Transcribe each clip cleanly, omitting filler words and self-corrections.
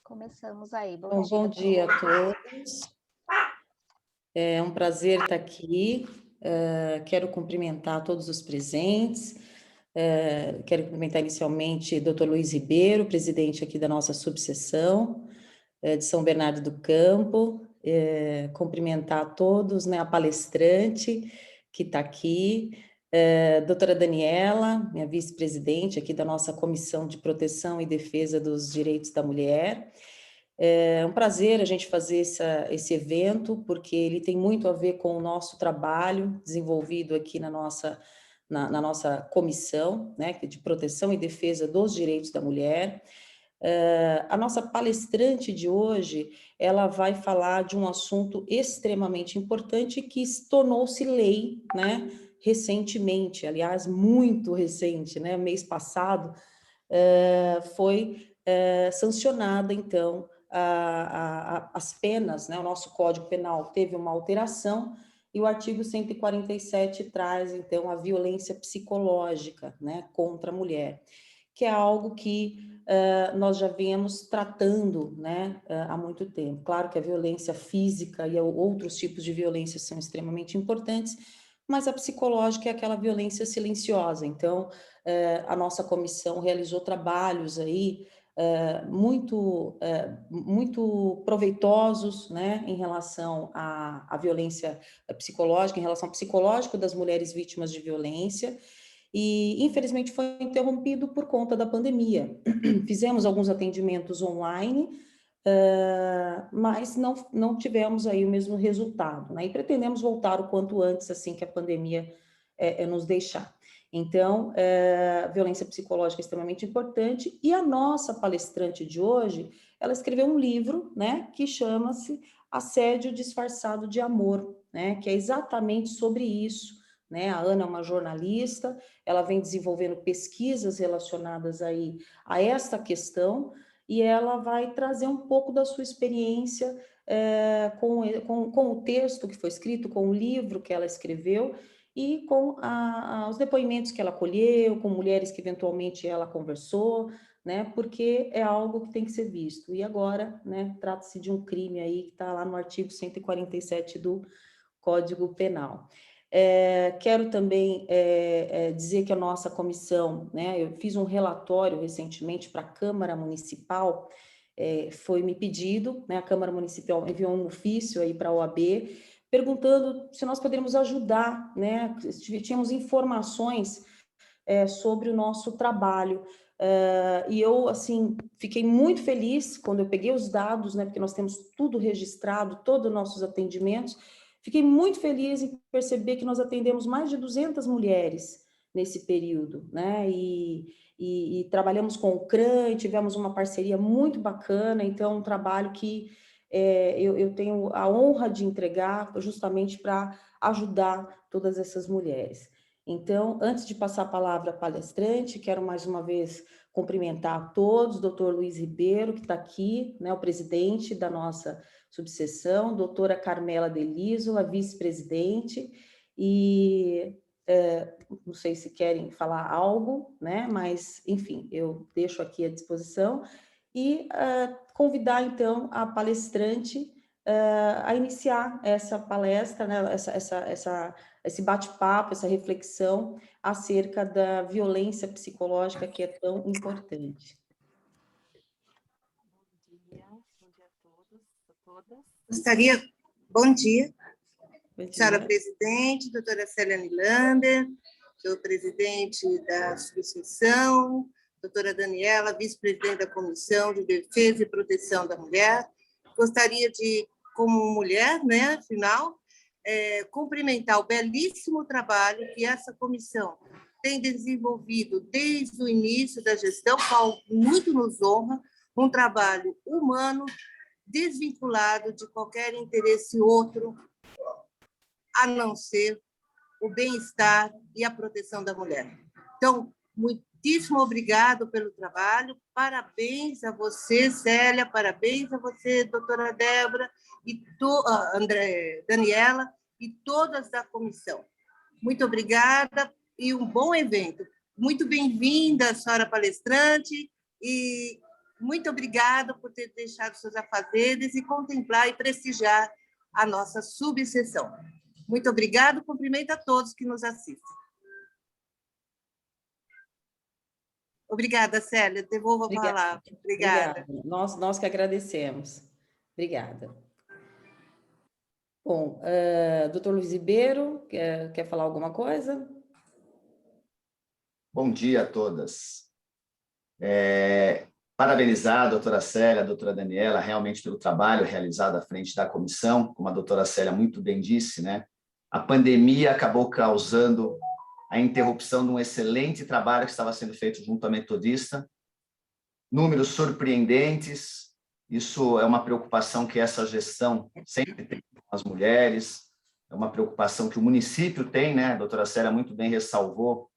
Começamos aí. Bom, bom dia a todos. É um prazer estar aqui. Quero cumprimentar todos os presentes. Quero cumprimentar inicialmente o Dr. Luiz Ribeiro, presidente aqui da nossa subseção de São Bernardo do Campo. Cumprimentar a todos, né, a palestrante que está aqui, doutora Daniela, minha vice-presidente aqui da nossa Comissão de Proteção e Defesa dos Direitos da Mulher. É um prazer a gente fazer esse evento, porque ele tem muito a ver com o nosso trabalho desenvolvido aqui na nossa comissão, né, de proteção e defesa dos direitos da mulher. A nossa palestrante de hoje, ela vai falar de um assunto extremamente importante que tornou-se lei, né, recentemente, aliás, muito recente, né, mês passado, foi sancionada, então, as penas, né, o nosso Código Penal teve uma alteração e o artigo 147 traz, então, a violência psicológica, né, contra a mulher, que é algo que nós já viemos tratando, né, há muito tempo. Claro que a violência física e outros tipos de violência são extremamente importantes, mas a psicológica é aquela violência silenciosa. Então, a nossa comissão realizou trabalhos aí muito proveitosos, né, em relação à violência psicológica, em relação ao psicológico das mulheres vítimas de violência, e infelizmente foi interrompido por conta da pandemia. Fizemos alguns atendimentos online, mas não tivemos aí o mesmo resultado, né, e pretendemos voltar o quanto antes, assim que a pandemia nos deixar. Então, a violência psicológica é extremamente importante, e a nossa palestrante de hoje, ela escreveu um livro, né, que chama-se Assédio Disfarçado de Amor, né, que é exatamente sobre isso, né. A Ana é uma jornalista, ela vem desenvolvendo pesquisas relacionadas aí a esta questão, e ela vai trazer um pouco da sua experiência com o texto que foi escrito, com o livro que ela escreveu, e com os depoimentos que ela colheu, com mulheres que eventualmente ela conversou, né, porque é algo que tem que ser visto. E agora, né, trata-se de um crime aí que está lá no artigo 147 do Código Penal. Quero também dizer que a nossa comissão, né, eu fiz um relatório recentemente para a Câmara Municipal, foi me pedido, né, a Câmara Municipal enviou um ofício aí para a OAB, perguntando se nós poderíamos ajudar, né, tínhamos informações sobre o nosso trabalho, e eu, assim, fiquei muito feliz quando eu peguei os dados, né, porque nós temos tudo registrado, todos os nossos atendimentos, fiquei muito feliz em perceber que nós atendemos mais de 200 mulheres nesse período, né, e trabalhamos com o CRAN, tivemos uma parceria muito bacana, então um trabalho que eu tenho a honra de entregar justamente para ajudar todas essas mulheres. Então, antes de passar a palavra à palestrante, quero mais uma vez cumprimentar a todos, doutor Luiz Ribeiro, que está aqui, né, o presidente da nossa subseção, doutora Carmela Deliso, a vice-presidente, e não sei se querem falar algo, né, mas, enfim, eu deixo aqui à disposição, e convidar, então, a palestrante a iniciar essa palestra, né, esse bate-papo, essa reflexão acerca da violência psicológica que é tão importante. Bom dia a todos, a todas. Bom dia, senhora presidente, doutora Célia Nilander, sou presidente da subseção, doutora Daniela, vice-presidente da Comissão de Defesa e Proteção da Mulher. Gostaria de, como mulher, né, afinal, cumprimentar o belíssimo trabalho que essa comissão tem desenvolvido desde o início da gestão, qual muito nos honra, um trabalho humano, desvinculado de qualquer interesse outro, a não ser o bem-estar e a proteção da mulher. Então, muitíssimo obrigado pelo trabalho, parabéns a você, Célia, parabéns a você, doutora Débora, e Daniela, e todas da comissão. Muito obrigada e um bom evento. Muito bem-vinda, senhora palestrante, e Muito obrigada por ter deixado seus afazeres e contemplar e prestigiar a nossa subseção. Muito obrigada, cumprimento a todos que nos assistem. Obrigada, Célia. Devolvo a palavra. Obrigada. Nós que agradecemos. Obrigada. Bom, doutor Luiz Ribeiro, quer falar alguma coisa? Bom dia a todas. Parabenizar a doutora Célia, a doutora Daniela, realmente pelo trabalho realizado à frente da comissão. Como a doutora Célia muito bem disse, né? A pandemia acabou causando a interrupção de um excelente trabalho que estava sendo feito junto à Metodista. Números surpreendentes. Isso é uma preocupação que essa gestão sempre tem com as mulheres. É uma preocupação que o município tem, né? A doutora Célia muito bem ressalvou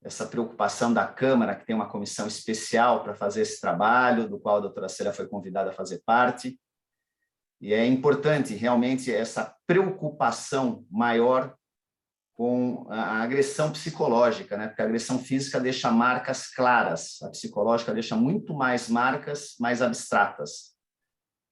essa preocupação da Câmara, que tem uma comissão especial para fazer esse trabalho, do qual a doutora Célia foi convidada a fazer parte. E é importante, realmente, essa preocupação maior com a agressão psicológica, né? Porque a agressão física deixa marcas claras, a psicológica deixa muito mais marcas mais abstratas.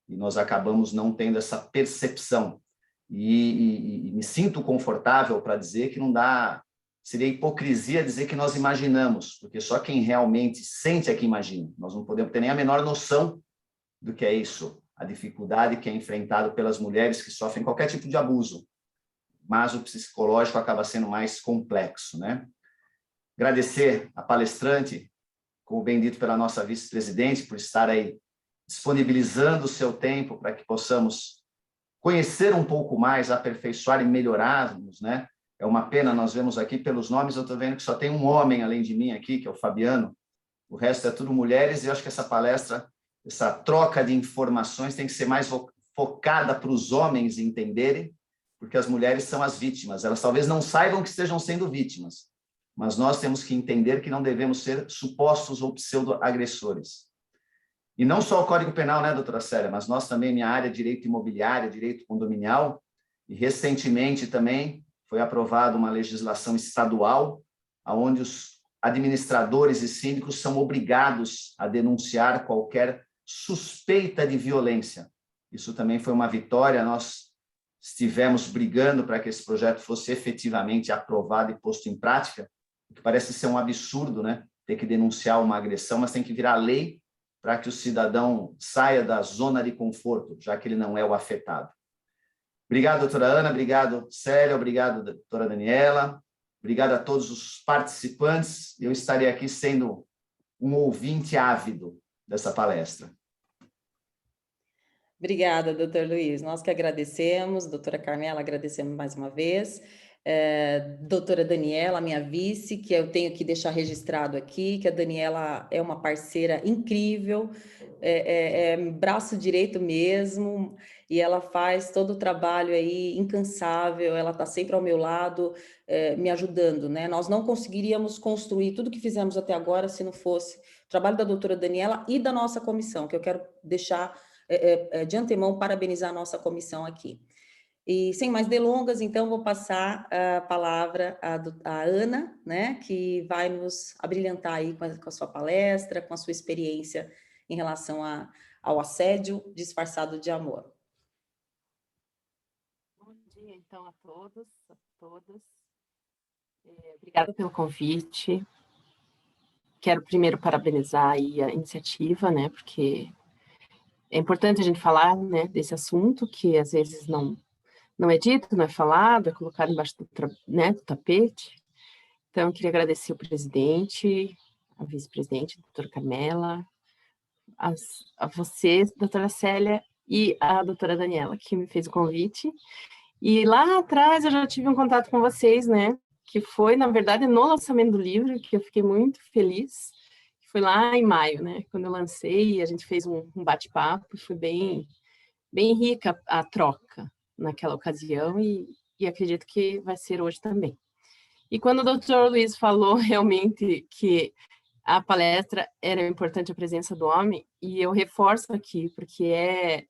E nós acabamos não tendo essa percepção. E me sinto confortável para dizer que não dá... Seria hipocrisia dizer que nós imaginamos, porque só quem realmente sente é que imagina. Nós não podemos ter nem a menor noção do que é isso, a dificuldade que é enfrentado pelas mulheres que sofrem qualquer tipo de abuso. Mas o psicológico acaba sendo mais complexo, né? Agradecer a palestrante, como bem dito pela nossa vice-presidente, por estar aí disponibilizando o seu tempo para que possamos conhecer um pouco mais, aperfeiçoar e melhorarmos, né? É uma pena, nós vemos aqui pelos nomes, eu estou vendo que só tem um homem além de mim aqui, que é o Fabiano, o resto é tudo mulheres, e eu acho que essa palestra, essa troca de informações tem que ser mais focada para os homens entenderem, porque as mulheres são as vítimas, elas talvez não saibam que estejam sendo vítimas, mas nós temos que entender que não devemos ser supostos ou pseudo-agressores. E não só o Código Penal, né, doutora Célia, mas nós também, minha área, direito imobiliário, direito condominial, e recentemente também foi aprovada uma legislação estadual, onde os administradores e síndicos são obrigados a denunciar qualquer suspeita de violência. Isso também foi uma vitória, nós estivemos brigando para que esse projeto fosse efetivamente aprovado e posto em prática, o que parece ser um absurdo, né? Ter que denunciar uma agressão, mas tem que virar lei para que o cidadão saia da zona de conforto, já que ele não é o afetado. Obrigado, doutora Ana, obrigado, Célia, obrigado, doutora Daniela, obrigado a todos os participantes. Eu estarei aqui sendo um ouvinte ávido dessa palestra. Obrigada, doutor Luiz. Nós que agradecemos, doutora Carmela, agradecemos mais uma vez. Doutora Daniela, minha vice, que eu tenho que deixar registrado aqui, que a Daniela é uma parceira incrível, braço direito mesmo, e ela faz todo o trabalho aí incansável, ela está sempre ao meu lado, me ajudando, né? Nós não conseguiríamos construir tudo que fizemos até agora se não fosse o trabalho da doutora Daniela e da nossa comissão, que eu quero deixar de antemão parabenizar a nossa comissão aqui. E sem mais delongas, então, vou passar a palavra à Ana, né, que vai nos abrilhantar aí com a sua palestra, com a sua experiência em relação ao assédio disfarçado de amor. Bom dia, então, a todos, a todas. Obrigada pelo convite. Quero primeiro parabenizar aí a iniciativa, né, porque é importante a gente falar, né, desse assunto que às vezes não é dito, não é falado, é colocado embaixo do tapete. Então, eu queria agradecer o presidente, a vice-presidente, a doutora Carmela, a vocês, doutora Célia, e a doutora Daniela, que me fez o convite. E lá atrás eu já tive um contato com vocês, né? Que foi, na verdade, no lançamento do livro, que eu fiquei muito feliz. Foi lá em maio, né? Quando eu lancei, a gente fez um bate-papo, e foi bem rica a troca naquela ocasião, e acredito que vai ser hoje também. E quando o doutor Luiz falou realmente que a palestra era importante a presença do homem, e eu reforço aqui, porque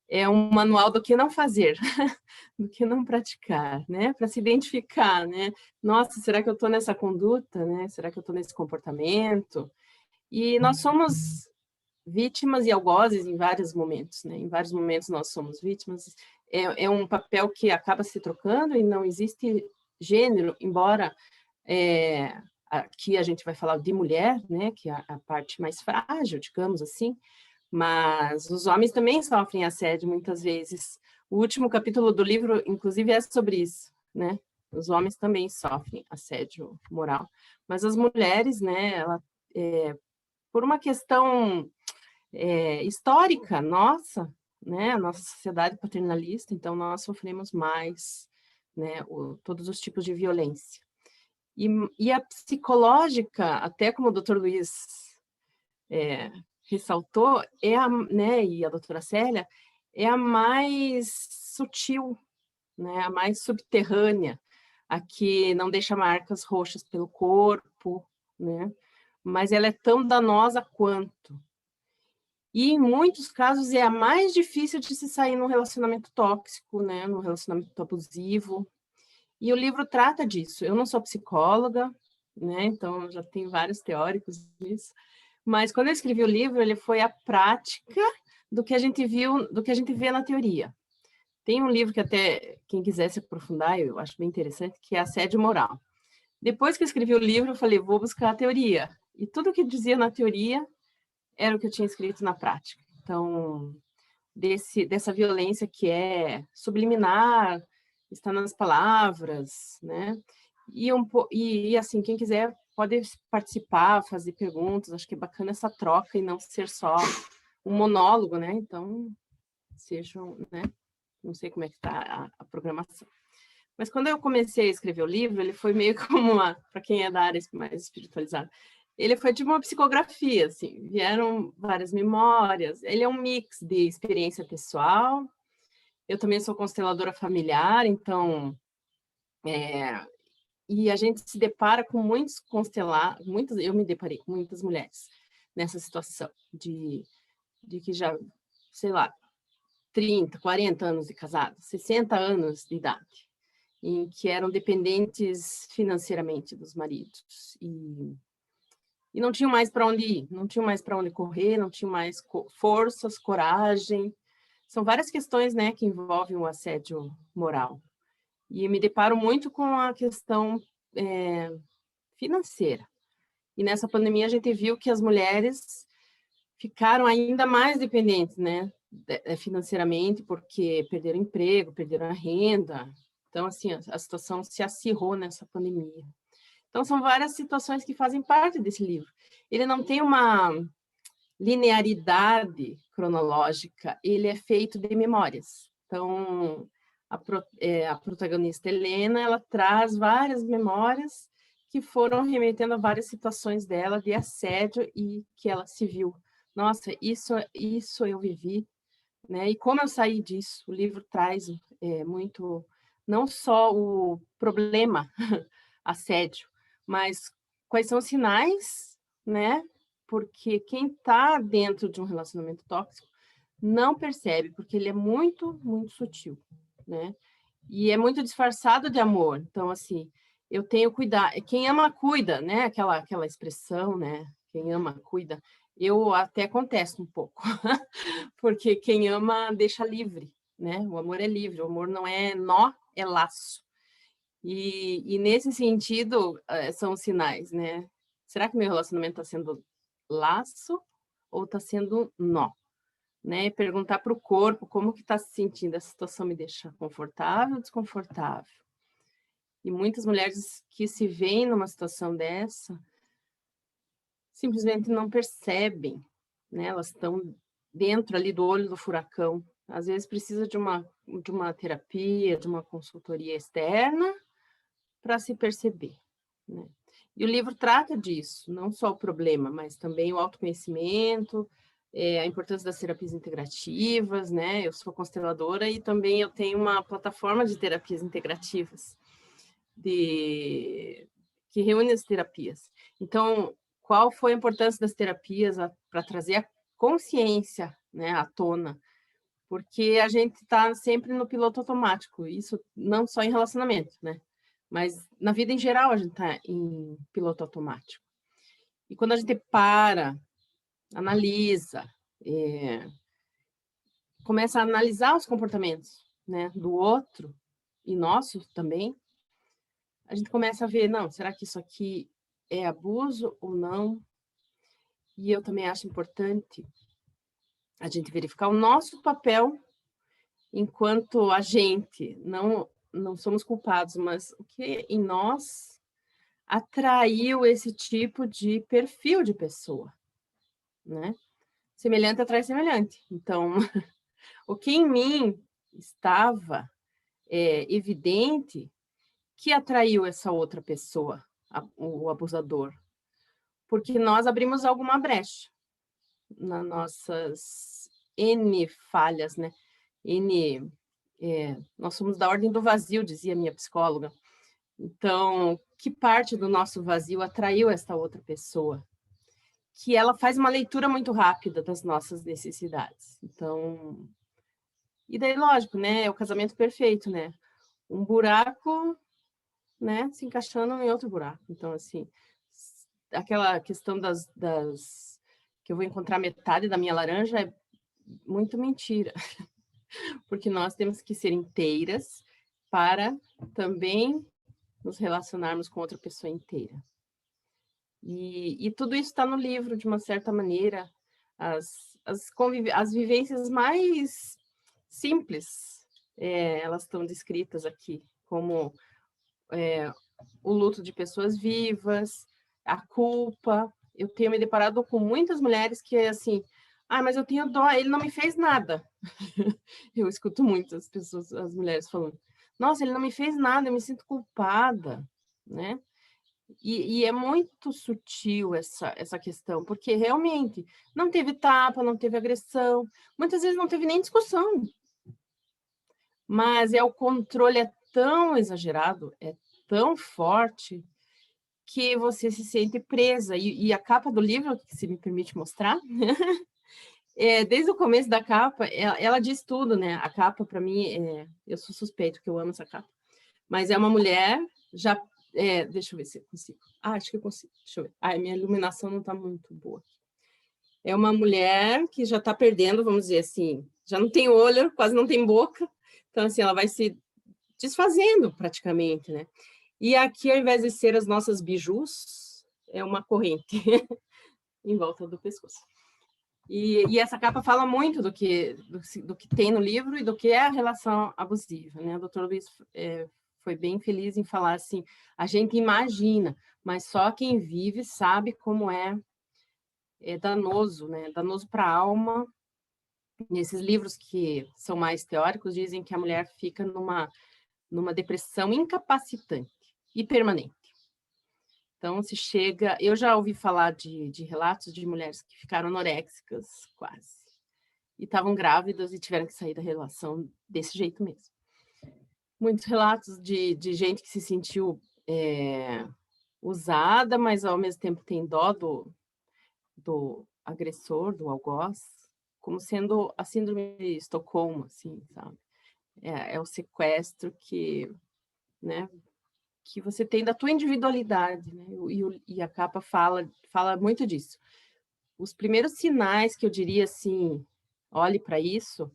é um manual do que não fazer, do que não praticar, né? Para se identificar, né? Nossa, será que eu estou nessa conduta, né? Será que eu estou nesse comportamento? E nós somos vítimas e algozes em vários momentos, né? Em vários momentos nós somos vítimas. É um papel que acaba se trocando e não existe gênero, embora aqui a gente vai falar de mulher, né? Que é a parte mais frágil, digamos assim, mas os homens também sofrem assédio muitas vezes. O último capítulo do livro, inclusive, é sobre isso, né? Os homens também sofrem assédio moral, mas as mulheres, né? Por uma questão histórica nossa, né? A nossa sociedade paternalista, então nós sofremos mais, né? Todos os tipos de violência. E a psicológica, até como o Dr. Luiz ressaltou, né, e a doutora Célia, é a mais sutil, né, a mais subterrânea, a que não deixa marcas roxas pelo corpo, né, mas ela é tão danosa quanto. E, em muitos casos, é a mais difícil de se sair num relacionamento tóxico, né, num relacionamento abusivo. E o livro trata disso. Eu não sou psicóloga, né, então já tem vários teóricos nisso, mas quando eu escrevi o livro, ele foi a prática do que a gente viu, do que a gente vê na teoria. Tem um livro que até quem quiser se aprofundar, eu acho bem interessante, que é Assédio Moral. Depois que eu escrevi o livro, eu falei, vou buscar a teoria. E tudo que dizia na teoria era o que eu tinha escrito na prática. Então, dessa violência que é subliminar, está nas palavras, né? E assim, quem quiser pode participar, fazer perguntas, acho que é bacana essa troca e não ser só um monólogo, né? Então, sejam, né? Não sei como é que está a programação. Mas quando eu comecei a escrever o livro, ele foi meio como para quem é da área mais espiritualizada, ele foi tipo uma psicografia, assim, vieram várias memórias, ele é um mix de experiência pessoal, eu também sou consteladora familiar, então, e a gente se depara com eu me deparei com muitas mulheres nessa situação de que já, sei lá, 30, 40 anos de casado, 60 anos de idade, em que eram dependentes financeiramente dos maridos e não tinham mais para onde ir, não tinham mais para onde correr, não tinham mais forças, coragem. São várias questões, né, que envolvem o assédio moral. E me deparo muito com a questão financeira. E nessa pandemia a gente viu que as mulheres ficaram ainda mais dependentes, né, financeiramente, porque perderam emprego, perderam a renda. Então, assim, a situação se acirrou nessa pandemia. Então, são várias situações que fazem parte desse livro. Ele não tem uma linearidade cronológica, ele é feito de memórias. Então, a protagonista Helena, ela traz várias memórias que foram remetendo a várias situações dela de assédio e que ela se viu. Nossa, isso eu vivi, né? E como eu saí disso? O livro traz muito, não só o problema assédio, mas quais são os sinais, né? Porque quem está dentro de um relacionamento tóxico não percebe, porque ele é muito, muito sutil, né? E é muito disfarçado de amor. Então, assim, eu tenho cuidado. Quem ama, cuida, né? Aquela expressão, né? Quem ama, cuida. Eu até contesto um pouco, porque quem ama deixa livre, né? O amor é livre, o amor não é nó, é laço. E nesse sentido, são os sinais, né? Será que meu relacionamento está sendo laço ou está sendo nó? Né? Perguntar para o corpo como que está se sentindo, essa situação me deixa confortável ou desconfortável? E muitas mulheres que se veem numa situação dessa simplesmente não percebem, né? Elas estão dentro ali do olho do furacão. Às vezes precisa de uma terapia, de uma consultoria externa para se perceber, né? E o livro trata disso, não só o problema, mas também o autoconhecimento, a importância das terapias integrativas, né? Eu sou consteladora e também eu tenho uma plataforma de terapias integrativas que reúne as terapias. Então, qual foi a importância das terapias para trazer a consciência, né, à tona? Porque a gente está sempre no piloto automático, isso não só em relacionamento, né? Mas na vida em geral a gente está em piloto automático. E quando a gente para, analisa, começa a analisar os comportamentos, né, do outro e nosso também, a gente começa a ver, não, será que isso aqui é abuso ou não? E eu também acho importante a gente verificar o nosso papel enquanto agente. Não somos culpados, mas o que em nós atraiu esse tipo de perfil de pessoa, né? Semelhante atrai semelhante. Então, o que em mim estava evidente que atraiu essa outra pessoa, o abusador, porque nós abrimos alguma brecha nas nossas N falhas, né? Nós somos da ordem do vazio, dizia minha psicóloga. Então, que parte do nosso vazio atraiu esta outra pessoa? Que ela faz uma leitura muito rápida das nossas necessidades. Então, e daí, lógico, né? É o casamento perfeito, né? Um buraco, né? Se encaixando em outro buraco. Então, assim, aquela questão que eu vou encontrar metade da minha laranja é muito mentira. Porque nós temos que ser inteiras para também nos relacionarmos com outra pessoa inteira. E tudo isso está no livro, de uma certa maneira. As vivências mais simples, elas estão descritas aqui, como o luto de pessoas vivas, a culpa. Eu tenho me deparado com muitas mulheres que é assim, mas eu tenho dó, ele não me fez nada. Eu escuto muito as mulheres falando, nossa, ele não me fez nada, eu me sinto culpada, né? E é muito sutil essa questão, porque realmente não teve tapa, não teve agressão, muitas vezes não teve nem discussão. Mas o controle é tão exagerado, é tão forte, que você se sente presa. E a capa do livro, se me permite mostrar, desde o começo da capa, ela diz tudo, né? A capa, para mim, eu sou suspeito, que eu amo essa capa. Mas é uma mulher, já... deixa eu ver se eu consigo. Acho que eu consigo. Deixa eu ver. Minha iluminação não está muito boa. É uma mulher que já está perdendo, vamos dizer assim, já não tem olho, quase não tem boca. Então, assim, ela vai se desfazendo praticamente, né? E aqui, ao invés de ser as nossas bijus, é uma corrente em volta do pescoço. E essa capa fala muito do que tem no livro e do que é a relação abusiva, né? O doutor Luiz foi bem feliz em falar assim, a gente imagina, mas só quem vive sabe como é danoso, né? Danoso para a alma. Nesses livros que são mais teóricos, dizem que a mulher fica numa depressão incapacitante e permanente. Então, se chega... Eu já ouvi falar de relatos de mulheres que ficaram anoréxicas, quase, e estavam grávidas e tiveram que sair da relação desse jeito mesmo. Muitos relatos de gente que se sentiu usada, mas ao mesmo tempo tem dó do agressor, do algoz, como sendo a síndrome de Estocolmo, assim, sabe? É o sequestro que, né, que você tem da tua individualidade, né? E a capa fala muito disso. Os primeiros sinais que eu diria assim, olhe para isso,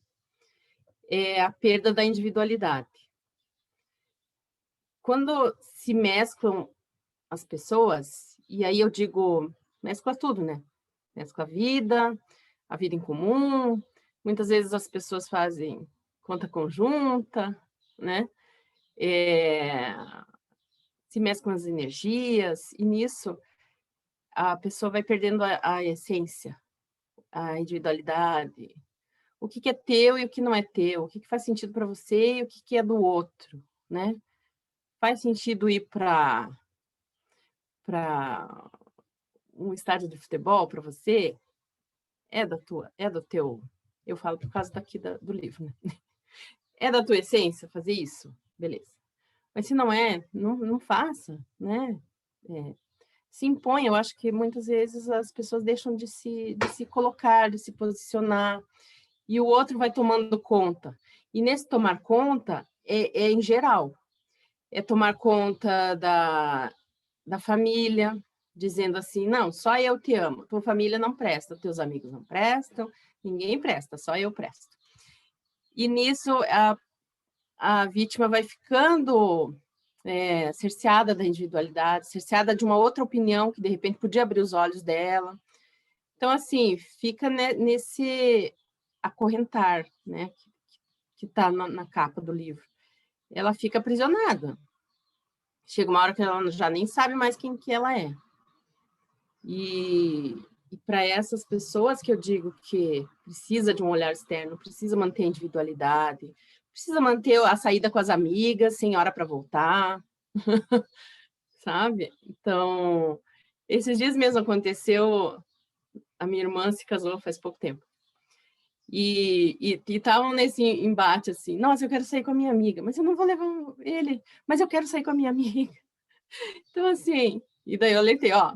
é a perda da individualidade. Quando se mesclam as pessoas, e aí eu digo, mescla tudo, né? Mescla a vida em comum, muitas vezes as pessoas fazem conta conjunta, né? Se mesclam as energias, e nisso a pessoa vai perdendo a essência, a individualidade, o que é teu e o que não é teu, o que faz sentido para você e o que é do outro, né? Faz sentido ir para um estádio de futebol para você? É do teu... Eu falo por causa daqui do livro, né? É da tua essência fazer isso? Beleza. Mas se não é, não faça, né? Se impõe. Eu acho que muitas vezes as pessoas deixam de se colocar, de se posicionar, e o outro vai tomando conta. E nesse tomar conta, é em geral. É tomar conta da família, dizendo assim, não, só eu te amo, tua família não presta, teus amigos não prestam, Ninguém presta, só eu presto. E nisso, a vítima vai ficando cerceada da individualidade, cerceada de uma outra opinião que, de repente, podia abrir os olhos dela. Então, assim, fica nesse acorrentar, né, que está na capa do livro. Ela fica aprisionada. Chega uma hora que ela já nem sabe mais quem que ela é. E para essas pessoas que eu digo que precisa de um olhar externo, precisa manter a individualidade, precisa manter a saída com as amigas, sem hora para voltar, sabe? Então, esses dias mesmo aconteceu, a minha irmã se casou faz pouco tempo. E estavam nesse embate assim, nossa, eu quero sair com a minha amiga, mas eu não vou levar ele, mas eu quero sair com a minha amiga. Então, assim, e daí eu alertei, ó,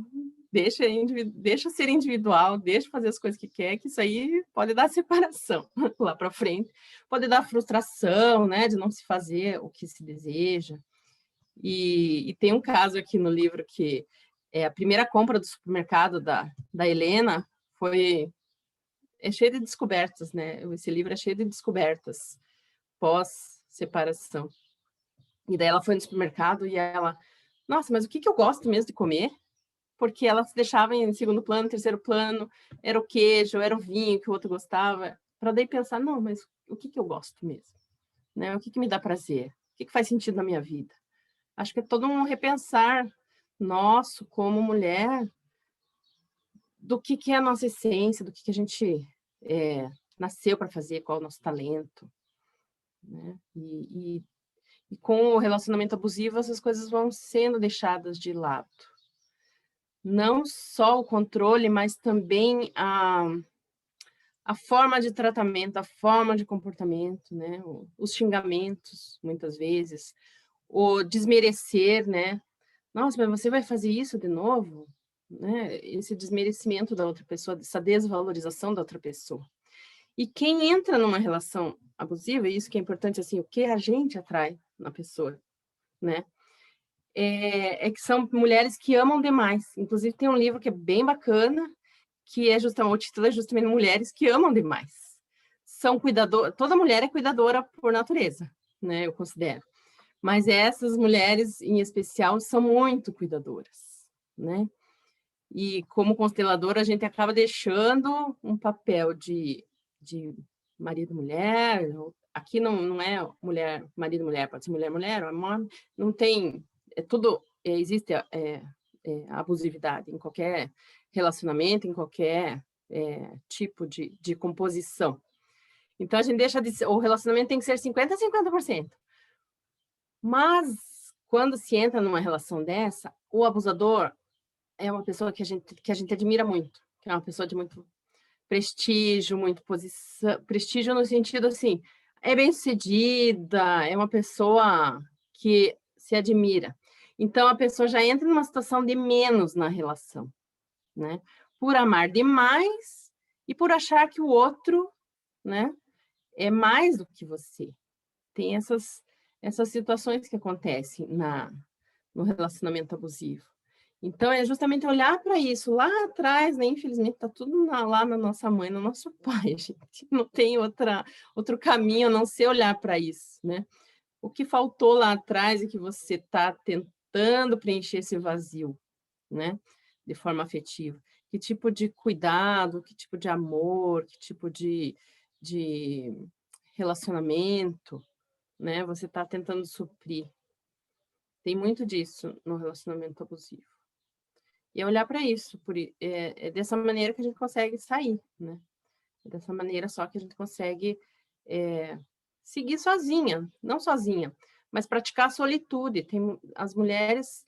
deixa ser individual, deixa fazer as coisas que quer, que isso aí pode dar separação lá para frente, pode dar frustração, né, de não se fazer o que se deseja. E tem um caso aqui no livro que a primeira compra do supermercado da Helena é cheio de descobertas, né? Esse livro é cheio de descobertas pós-separação. E daí ela foi no supermercado e ela, nossa, mas o que eu gosto mesmo de comer? Porque ela se deixava em segundo plano, terceiro plano, era o queijo, era o vinho que o outro gostava, para daí pensar, não, mas o que eu gosto mesmo? Né? O que me dá prazer? O que faz sentido na minha vida? Acho que é todo um repensar nosso como mulher do que é a nossa essência, do que a gente nasceu para fazer, qual é o nosso talento. Né? E com o relacionamento abusivo, essas coisas vão sendo deixadas de lado. Não só o controle, mas também a forma de tratamento, a forma de comportamento, né? Os xingamentos, muitas vezes, o desmerecer, né? Nossa, mas você vai fazer isso de novo? Né? Esse desmerecimento da outra pessoa, essa desvalorização da outra pessoa. E quem entra numa relação abusiva, e isso que é importante, assim, o que a gente atrai na pessoa, né? É que são mulheres que amam demais. Inclusive, tem um livro que é bem bacana, que é justamente, o título é justamente Mulheres que Amam Demais. São cuidadoras, toda mulher é cuidadora por natureza, né? Eu considero. Mas essas mulheres, em especial, são muito cuidadoras, né? E como consteladora, a gente acaba deixando um papel de marido-mulher. Aqui não é mulher, marido-mulher, pode ser mulher-mulher, não tem, existe abusividade em qualquer relacionamento, em qualquer tipo de composição. Então, a gente deixa o relacionamento tem que ser 50% a 50%. Mas, quando se entra numa relação dessa, o abusador é uma pessoa que a gente admira muito, que é uma pessoa de muito prestígio, muito posição, prestígio no sentido assim, é bem-sucedida, é uma pessoa que se admira. Então, a pessoa já entra numa situação de menos na relação, né? Por amar demais e por achar que o outro, né, é mais do que você. Tem essas situações que acontecem no relacionamento abusivo. Então, é justamente olhar para isso lá atrás, né? Infelizmente, está tudo lá na nossa mãe, no nosso pai, gente. Não tem outro caminho a não ser olhar para isso, né? O que faltou lá atrás e que você está tentando preencher esse vazio, né? De forma afetiva. Que tipo de cuidado, que tipo de amor, que tipo de relacionamento, né? Você está tentando suprir. Tem muito disso no relacionamento abusivo. E é olhar para isso, é dessa maneira que a gente consegue sair, né? É dessa maneira só que a gente consegue seguir sozinha, não sozinha, mas praticar a solitude. As mulheres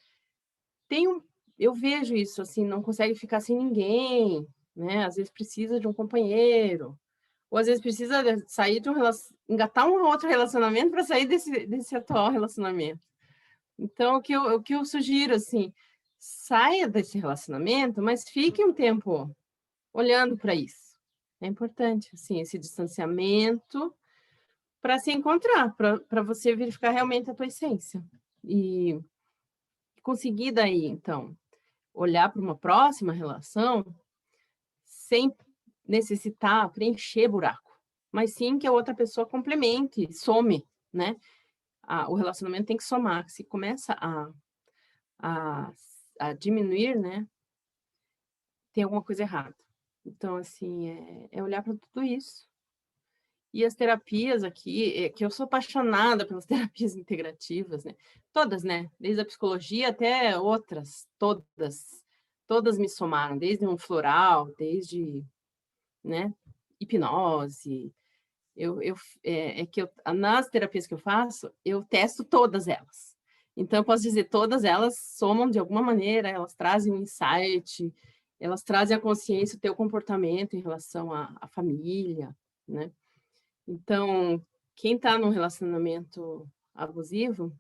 eu vejo isso, assim, não consegue ficar sem ninguém, né? Às vezes precisa de um companheiro, ou às vezes precisa sair engatar um outro relacionamento para sair desse atual relacionamento. Então, o que eu sugiro, assim, saia desse relacionamento, mas fique um tempo olhando para isso. É importante, assim, esse distanciamento para se encontrar, para você verificar realmente a tua essência. E conseguir daí, então, olhar para uma próxima relação sem necessitar preencher buraco, mas sim que a outra pessoa complemente, some, né? O relacionamento tem que somar. Se começa a diminuir, né? Tem alguma coisa errada. Então, assim, é olhar para tudo isso. E as terapias aqui, que eu sou apaixonada pelas terapias integrativas, né? Todas, né? Desde a psicologia até outras, todas me somaram, desde um floral, desde, né, hipnose. Nas terapias que eu faço, eu testo todas elas. Então, eu posso dizer, todas elas somam de alguma maneira, elas trazem um insight, elas trazem a consciência, o teu comportamento em relação à família, né? Então, quem está num relacionamento abusivo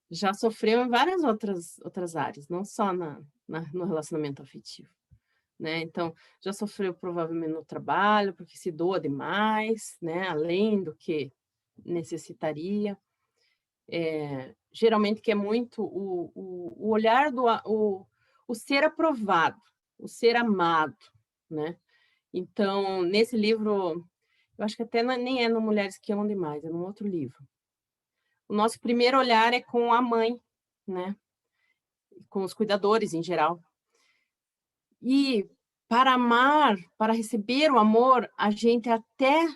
já sofreu em várias outras áreas, não só no relacionamento afetivo, né? Então, já sofreu provavelmente no trabalho, porque se doa demais, né? Além do que necessitaria. Geralmente que é muito o olhar o ser aprovado, o ser amado, né? Então, nesse livro, eu acho que até nem é no Mulheres que Amam Demais, é num outro livro. O nosso primeiro olhar é com a mãe, né? Com os cuidadores em geral. E para amar, para receber o amor, a gente até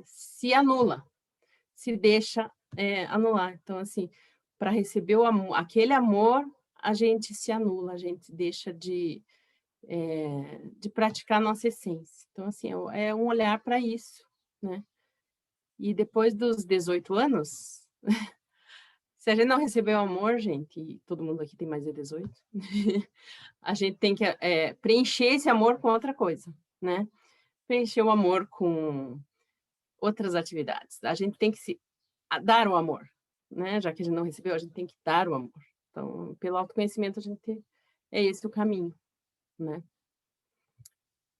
se anula, se deixa anular. Então, assim, para receber o amor, aquele amor, a gente se anula, a gente deixa de praticar a nossa essência. Então, assim, é um olhar para isso, né? E depois dos 18 anos, se a gente não recebeu amor, gente, e todo mundo aqui tem mais de 18, a gente tem que preencher esse amor com outra coisa, né? Preencher o amor com outras atividades. A gente tem que se dar o amor, né? Já que a gente não recebeu, a gente tem que dar o amor. Então, pelo autoconhecimento, é esse o caminho, né?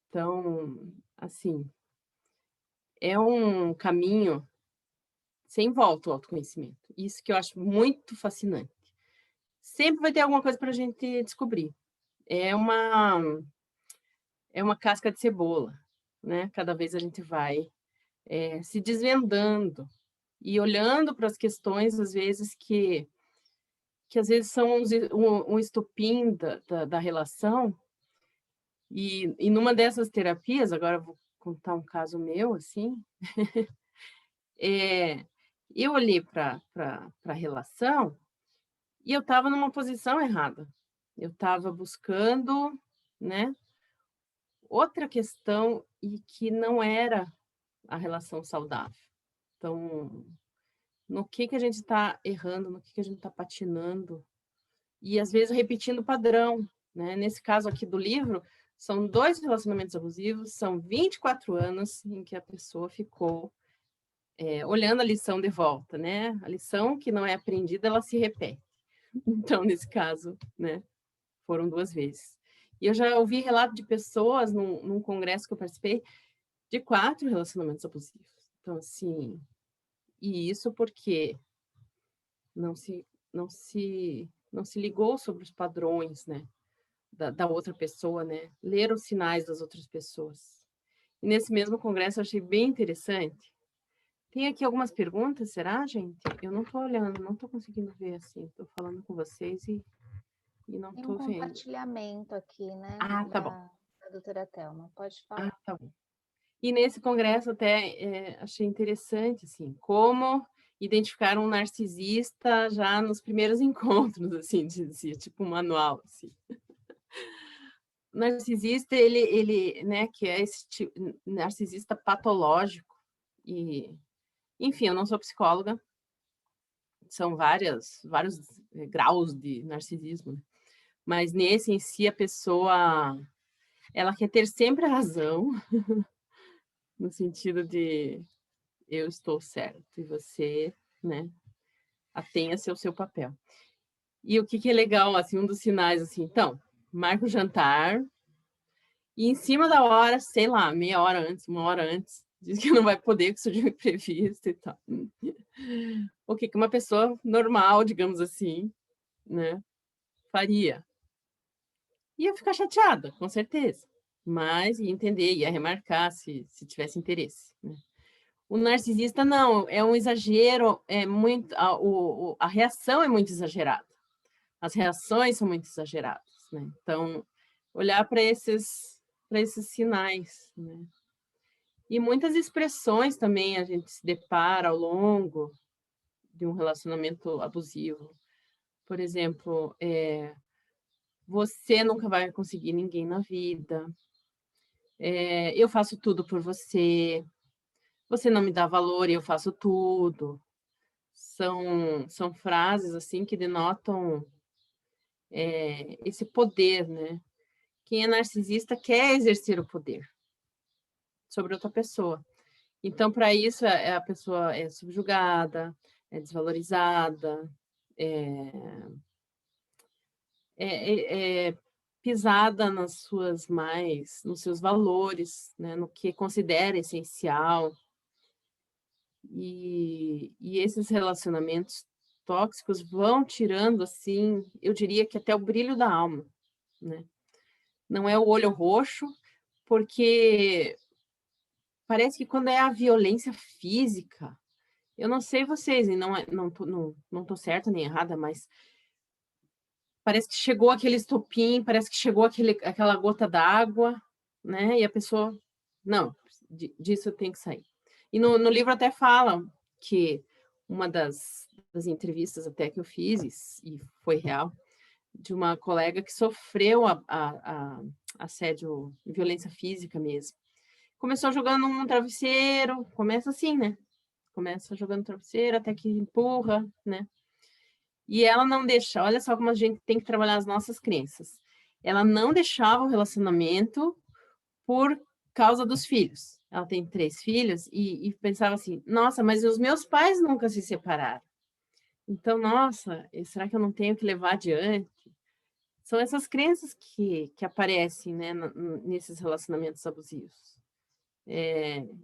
Então, assim, é um caminho sem volta o autoconhecimento. Isso que eu acho muito fascinante. Sempre vai ter alguma coisa para a gente descobrir. É uma casca de cebola, né? Cada vez a gente vai se desvendando e olhando para as questões, às vezes, que às vezes são um estopim da relação. E numa dessas terapias, agora eu vou contar um caso meu, assim, eu olhei para a relação e eu estava numa posição errada. Eu estava buscando, né, outra questão e que não era a relação saudável. Então, no que a gente está errando, no que a gente está patinando, e às vezes repetindo o padrão, né? Nesse caso aqui do livro, são 2 relacionamentos abusivos, são 24 anos em que a pessoa ficou olhando a lição de volta, né? A lição que não é aprendida, ela se repete. Então, nesse caso, né, foram 2 vezes. E eu já ouvi relato de pessoas num congresso que eu participei de 4 relacionamentos abusivos. Então, assim, e isso porque não se ligou sobre os padrões, né, da outra pessoa, né? Ler os sinais das outras pessoas. E nesse mesmo congresso eu achei bem interessante. Tem aqui algumas perguntas, será, gente? Eu não estou olhando, não estou conseguindo ver assim. Estou falando com vocês e não estou vendo. Tem um compartilhamento aqui, né? Ah, tá bom. Da doutora Thelma. Pode falar. Ah, tá bom. E nesse congresso até achei interessante, assim, como identificar um narcisista já nos primeiros encontros, assim, dizia, tipo um manual, assim. O narcisista, ele, né, que é esse tipo, narcisista patológico, e, enfim, eu não sou psicóloga, são vários graus de narcisismo, né? Mas nesse em si a pessoa, ela quer ter sempre a razão, no sentido de eu estou certo e você, né, atenha-se ao seu papel. E o que é legal, assim, um dos sinais, assim, então, marca o jantar e em cima da hora, sei lá, meia hora antes, 1 hora antes, diz que não vai poder, que surgiu um imprevisto e tal. O que uma pessoa normal, digamos assim, né, faria? Ia ficar chateada, com certeza, mas ia entender, ia remarcar se tivesse interesse, né? O narcisista não, é um exagero, é muito, a reação é muito exagerada. As reações são muito exageradas, né? Então, olhar para esses sinais, né? E muitas expressões também a gente se depara ao longo de um relacionamento abusivo. Por exemplo, você nunca vai conseguir ninguém na vida, eu faço tudo por você, você não me dá valor e eu faço tudo. São frases assim que denotam esse poder, né? Quem é narcisista quer exercer o poder sobre outra pessoa. Então, para isso, a pessoa é subjugada, é desvalorizada, é pisada nos seus valores, né? No que considera essencial. E esses relacionamentos tóxicos vão tirando, assim, eu diria que até o brilho da alma, né? Não é o olho roxo, porque parece que quando é a violência física, eu não sei vocês, e não tô certa nem errada, mas parece que chegou aquele estopim, parece que chegou aquela gota d'água, né? E a pessoa, não, disso eu tenho que sair. E no livro até fala que uma das entrevistas até que eu fiz, e foi real, de uma colega que sofreu assédio, violência física mesmo. Começou jogando um travesseiro, começa assim, né? Começa jogando travesseiro até que empurra, né? E ela não deixa, olha só como a gente tem que trabalhar as nossas crenças. Ela não deixava o relacionamento por causa dos filhos. Ela tem 3 filhos e pensava assim, nossa, mas os meus pais nunca se separaram. Então, nossa, será que eu não tenho que levar adiante? São essas crenças que aparecem, né, nesses relacionamentos abusivos.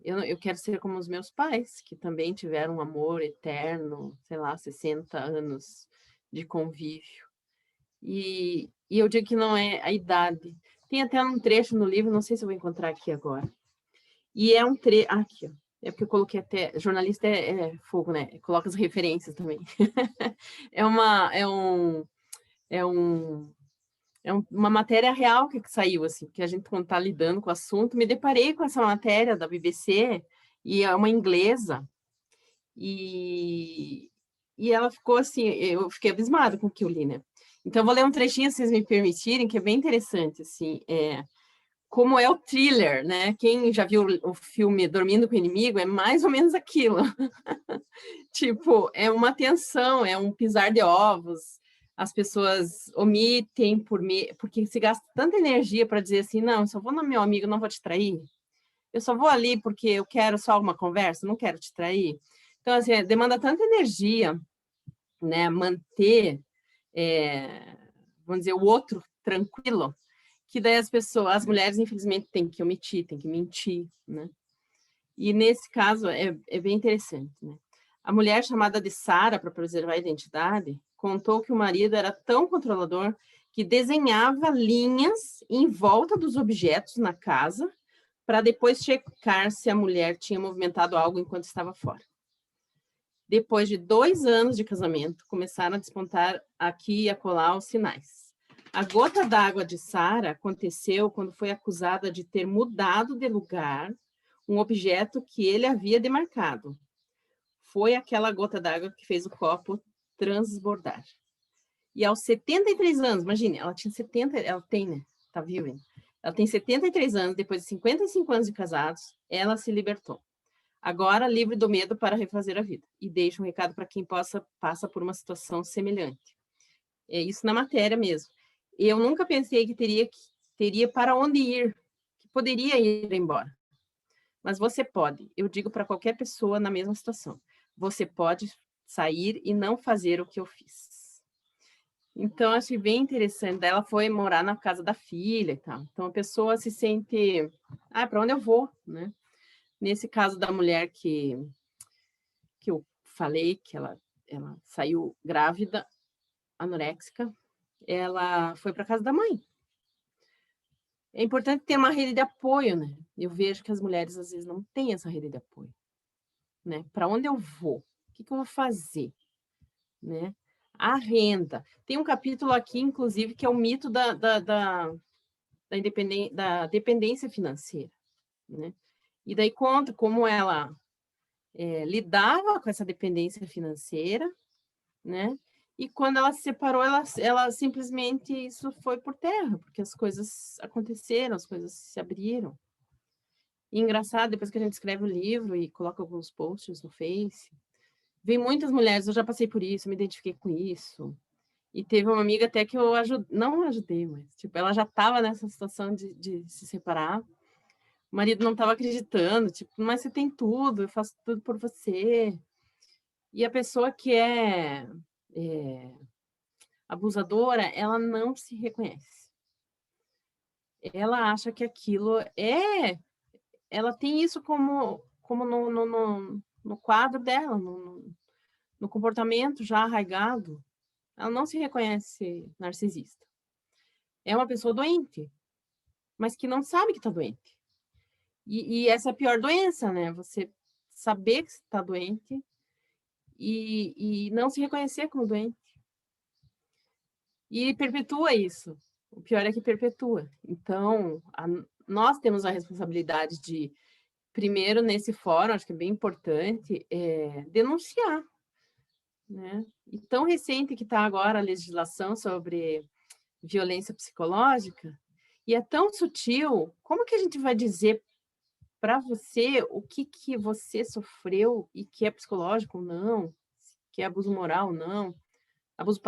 Eu quero ser como os meus pais, que também tiveram um amor eterno, sei lá, 60 anos de convívio. E eu digo que não é a idade. Tem até um trecho no livro, não sei se eu vou encontrar aqui agora. E é um trecho... Aqui, ó. É porque eu coloquei até... Jornalista é fogo, né? Coloca as referências também. Uma matéria real que saiu, assim, que a gente, quando está lidando com o assunto, me deparei com essa matéria da BBC, e é uma inglesa, e ela ficou assim, eu fiquei abismada com o que eu li, né? Então, eu vou ler um trechinho, se vocês me permitirem, que é bem interessante, assim, como é o thriller, né? Quem já viu o filme Dormindo com o Inimigo, é mais ou menos aquilo. Tipo, é uma tensão, é um pisar de ovos, as pessoas omitem porque se gasta tanta energia para dizer assim, não, eu só vou no meu amigo, não vou te trair. Eu só vou ali porque eu quero só uma conversa, não quero te trair. Então, assim, demanda tanta energia, né, manter, vamos dizer, o outro tranquilo, que daí as mulheres, infelizmente, têm que omitir, têm que mentir, né? E nesse caso é bem interessante, né? A mulher chamada de Sara, para preservar a identidade, contou que o marido era tão controlador que desenhava linhas em volta dos objetos na casa para depois checar se a mulher tinha movimentado algo enquanto estava fora. Depois de 2 anos de casamento, começaram a despontar aqui e acolá os sinais. A gota d'água de Sara aconteceu quando foi acusada de ter mudado de lugar um objeto que ele havia demarcado. Foi aquela gota d'água que fez o copo transbordar. E aos 73 anos, imagine, ela tinha 70, ela tem, né? Tá viva ainda. Ela tem 73 anos, depois de 55 anos de casados, ela se libertou. Agora, livre do medo para refazer a vida. E deixa um recado para quem passa por uma situação semelhante. É isso na matéria mesmo. Eu nunca pensei que teria para onde ir, que poderia ir embora. Mas você pode. Eu digo para qualquer pessoa na mesma situação. Você pode sair e não fazer o que eu fiz. Então, achei bem interessante. Daí ela foi morar na casa da filha e tal. Então, a pessoa se sente... para onde eu vou, né? Nesse caso da mulher que eu falei, que ela saiu grávida, anoréxica, ela foi para casa da mãe. é importante ter uma rede de apoio, né? Eu vejo que as mulheres, às vezes, não têm essa rede de apoio, né? Para onde eu vou? O que eu vou fazer? Né? A renda. Tem um capítulo aqui, inclusive, que é o mito da dependência financeira, né? E daí conta como ela lidava com essa dependência financeira, né? E quando ela se separou, ela simplesmente, isso foi por terra, porque as coisas aconteceram, as coisas se abriram. E engraçado, depois que a gente escreve o livro e coloca alguns posts no Face, vem muitas mulheres, eu já passei por isso, me identifiquei com isso. E teve uma amiga até que eu não ajudei, mas tipo, ela já estava nessa situação de se separar. O marido não estava acreditando, tipo, mas você tem tudo, eu faço tudo por você. E a pessoa que é abusadora, ela não se reconhece. Ela acha que aquilo ela tem isso como no quadro dela, no comportamento já arraigado. Ela não se reconhece narcisista. É uma pessoa doente, mas que não sabe que está doente. E essa é a pior doença, né? Você saber que está doente e não se reconhecer como doente. E perpetua isso. O pior é que perpetua. Então, nós temos a responsabilidade de, primeiro, nesse fórum, acho que é bem importante, denunciar. Né? E tão recente que está agora a legislação sobre violência psicológica, e é tão sutil, como que a gente vai dizer para você o que você sofreu e que é psicológico ou não, que é abuso moral ou não, abuso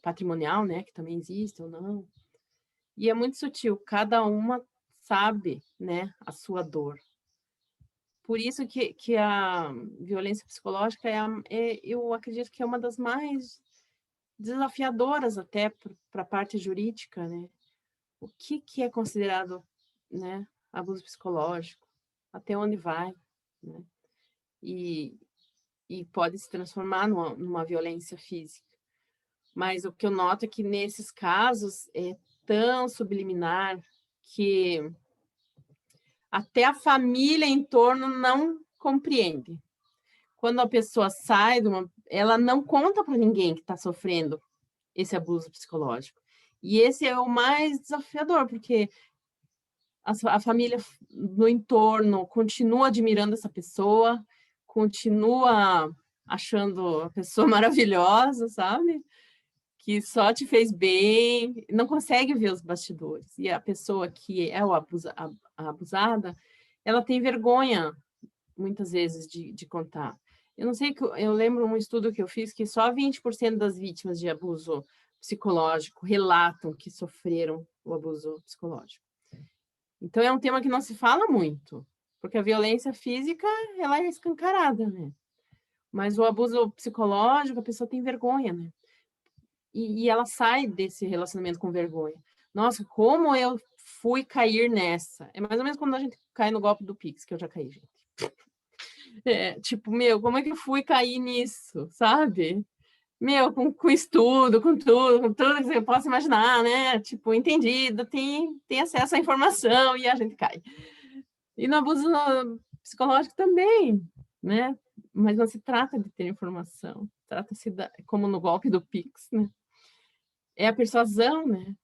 patrimonial, né, que também existe ou não. E é muito sutil, cada uma sabe, né, a sua dor. Por isso que a violência psicológica eu acredito que é uma das mais desafiadoras até para a parte jurídica, né? O que é considerado, né, abuso psicológico, até onde vai, né? E pode se transformar numa violência física. Mas o que eu noto é que nesses casos é tão subliminar que até a família em torno não compreende. Quando a pessoa sai, ela não conta para ninguém que está sofrendo esse abuso psicológico. E esse é o mais desafiador, porque a família no entorno continua admirando essa pessoa, continua achando a pessoa maravilhosa, sabe? Que só te fez bem, não consegue ver os bastidores. E a pessoa que é a abusada, ela tem vergonha, muitas vezes, de contar. Eu não sei, eu lembro um estudo que eu fiz que só 20% das vítimas de abuso psicológico relatam que sofreram o abuso psicológico. Então, é um tema que não se fala muito, porque a violência física, ela é escancarada, né? Mas o abuso psicológico, a pessoa tem vergonha, né? E ela sai desse relacionamento com vergonha. Nossa, como eu fui cair nessa? É mais ou menos quando a gente cai no golpe do Pix, que eu já caí, gente. Tipo, como é que eu fui cair nisso, sabe? Com estudo, com tudo que você possa imaginar, né? Tipo, entendido, tem acesso à informação e a gente cai. E no abuso psicológico também, né? Mas não se trata de ter informação, trata-se como no golpe do Pix, né? É a persuasão, né?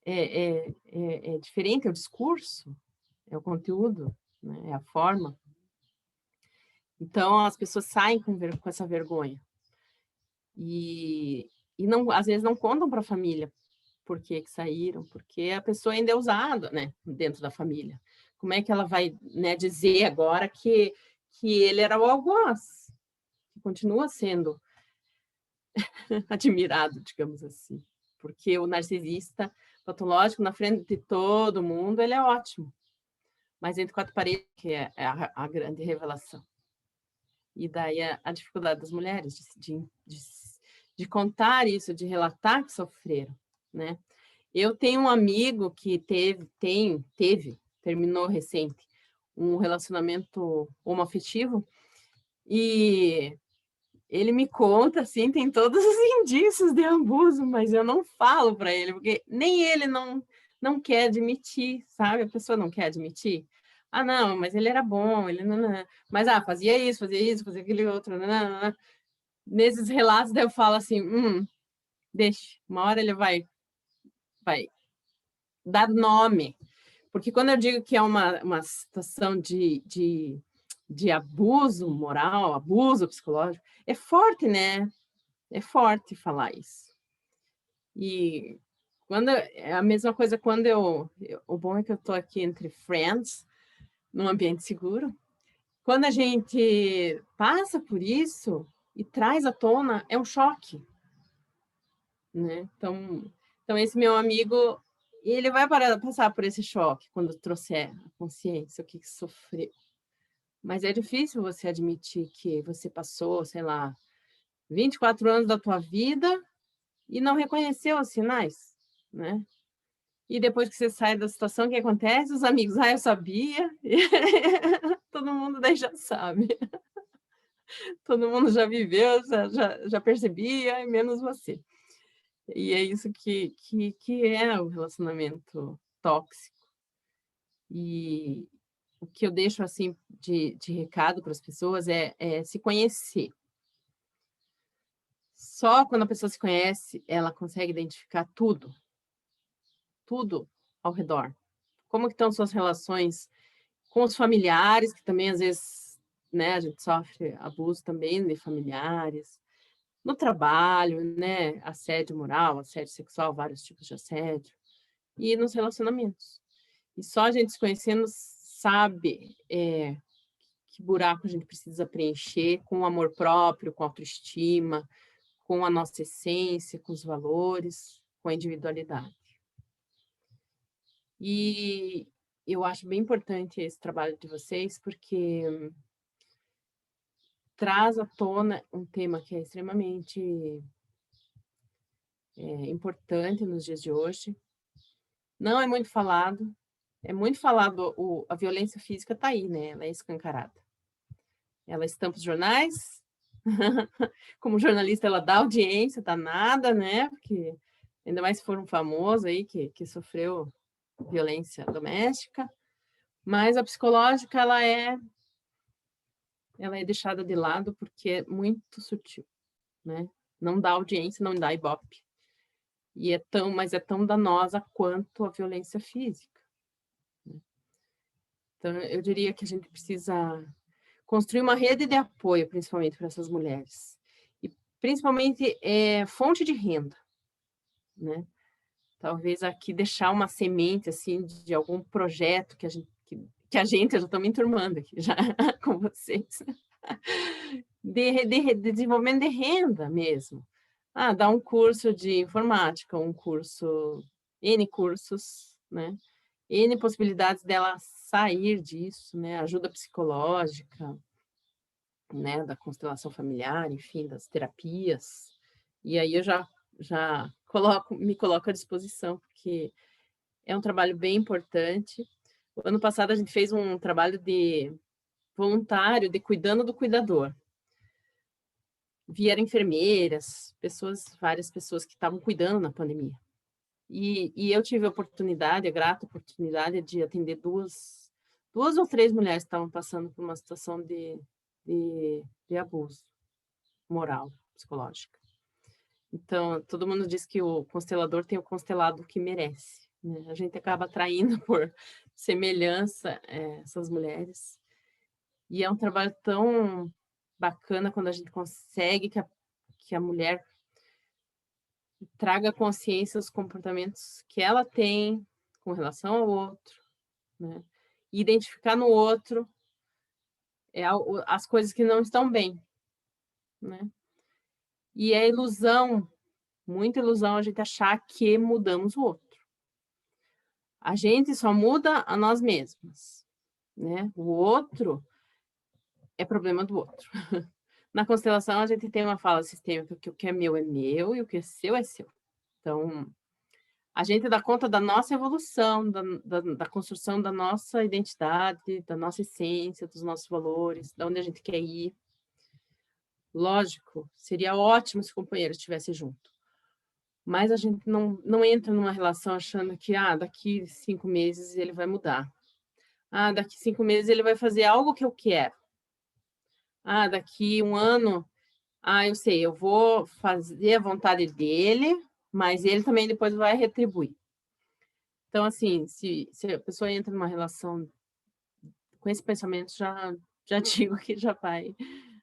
É diferente, é o discurso, é o conteúdo, né? É a forma. Então, as pessoas saem com essa vergonha. E não, às vezes não contam para a família por que saíram, porque a pessoa ainda é usada, né, dentro da família. Como é que ela vai, né, dizer agora que ele era o algoz, que continua sendo admirado, digamos assim, porque o narcisista patológico, na frente de todo mundo, ele é ótimo, mas entre quatro paredes, que é a grande revelação. E daí a dificuldade das mulheres de contar isso, de relatar que sofreram, né? Eu tenho um amigo que terminou recente um relacionamento homoafetivo e ele me conta, assim, tem todos os indícios de abuso, mas eu não falo para ele, porque nem ele não não quer admitir, sabe? A pessoa não quer admitir. Ah, não, mas ele era bom, ele não, mas fazia isso, fazia aquele outro, não. Nesses relatos daí eu falo assim, deixa, uma hora ele vai dar nome, porque quando eu digo que é uma situação de abuso moral, abuso psicológico, é forte, né? É forte falar isso. E é a mesma coisa quando o bom é que eu estou aqui entre friends, num ambiente seguro. Quando a gente passa por isso e traz à tona, é um choque, né? Então esse meu amigo, ele vai passar por esse choque quando trouxer a consciência, o que sofreu. Mas é difícil você admitir que você passou, sei lá, 24 anos da tua vida e não reconheceu os sinais, né? E depois que você sai da situação, o que acontece? Os amigos, eu sabia. Todo mundo daí já sabe. Todo mundo já viveu, já percebia, menos você. E é isso que é o relacionamento tóxico. E o que eu deixo assim de recado para as pessoas é se conhecer. Só quando a pessoa se conhece, ela consegue identificar tudo ao redor. Como que estão suas relações com os familiares, que também às vezes, né, a gente sofre abuso também de familiares, no trabalho, né, assédio moral, assédio sexual, vários tipos de assédio, e nos relacionamentos. E só a gente se conhecendo sabe que buraco a gente precisa preencher com o amor próprio, com a autoestima, com a nossa essência, com os valores, com a individualidade. E eu acho bem importante esse trabalho de vocês, porque traz à tona um tema que é extremamente importante nos dias de hoje. Não é muito falado, a violência física está aí, né? Ela é escancarada. Ela estampa os jornais, como jornalista ela dá audiência, danada, né? Porque ainda mais se for um famoso aí que sofreu violência doméstica, mas a psicológica ela é deixada de lado porque é muito sutil, né? Não dá audiência, não dá ibope. Mas é tão danosa quanto a violência física. Então, eu diria que a gente precisa construir uma rede de apoio, principalmente para essas mulheres. E, principalmente, fonte de renda, né? Talvez aqui deixar uma semente, assim, de algum projeto que a gente, eu já estou me enturmando aqui, já, com vocês, de desenvolvimento de renda mesmo. Dar um curso de informática, N cursos, né? N possibilidades dela sair disso, né? Ajuda psicológica, né? Da constelação familiar, enfim, das terapias. E aí eu já me coloco à disposição, porque é um trabalho bem importante. O ano passado a gente fez um trabalho de voluntário, de cuidando do cuidador. Vieram enfermeiras, várias pessoas que estavam cuidando na pandemia. E eu tive a grata oportunidade de atender duas ou três mulheres que estavam passando por uma situação de abuso moral, psicológico. Então, todo mundo diz que o constelador tem o constelado que merece, né? A gente acaba atraindo por semelhança essas mulheres. E é um trabalho tão bacana quando a gente consegue que a mulher traga consciência dos comportamentos que ela tem com relação ao outro, né? E identificar no outro as coisas que não estão bem, né? E é muita ilusão a gente achar que mudamos o outro. A gente só muda a nós mesmos, né? O outro é problema do outro. Na constelação, a gente tem uma fala sistêmica que o que é meu e o que é seu é seu. Então, a gente dá conta da nossa evolução, da construção da nossa identidade, da nossa essência, dos nossos valores, de onde a gente quer ir. Lógico, seria ótimo se o companheiro estivesse junto. Mas a gente não entra numa relação achando que, daqui 5 meses ele vai mudar. Daqui 5 meses ele vai fazer algo que eu quero. Daqui 1 ano, eu sei, eu vou fazer a vontade dele, mas ele também depois vai retribuir. Então, assim, se a pessoa entra numa relação com esse pensamento, já digo que já vai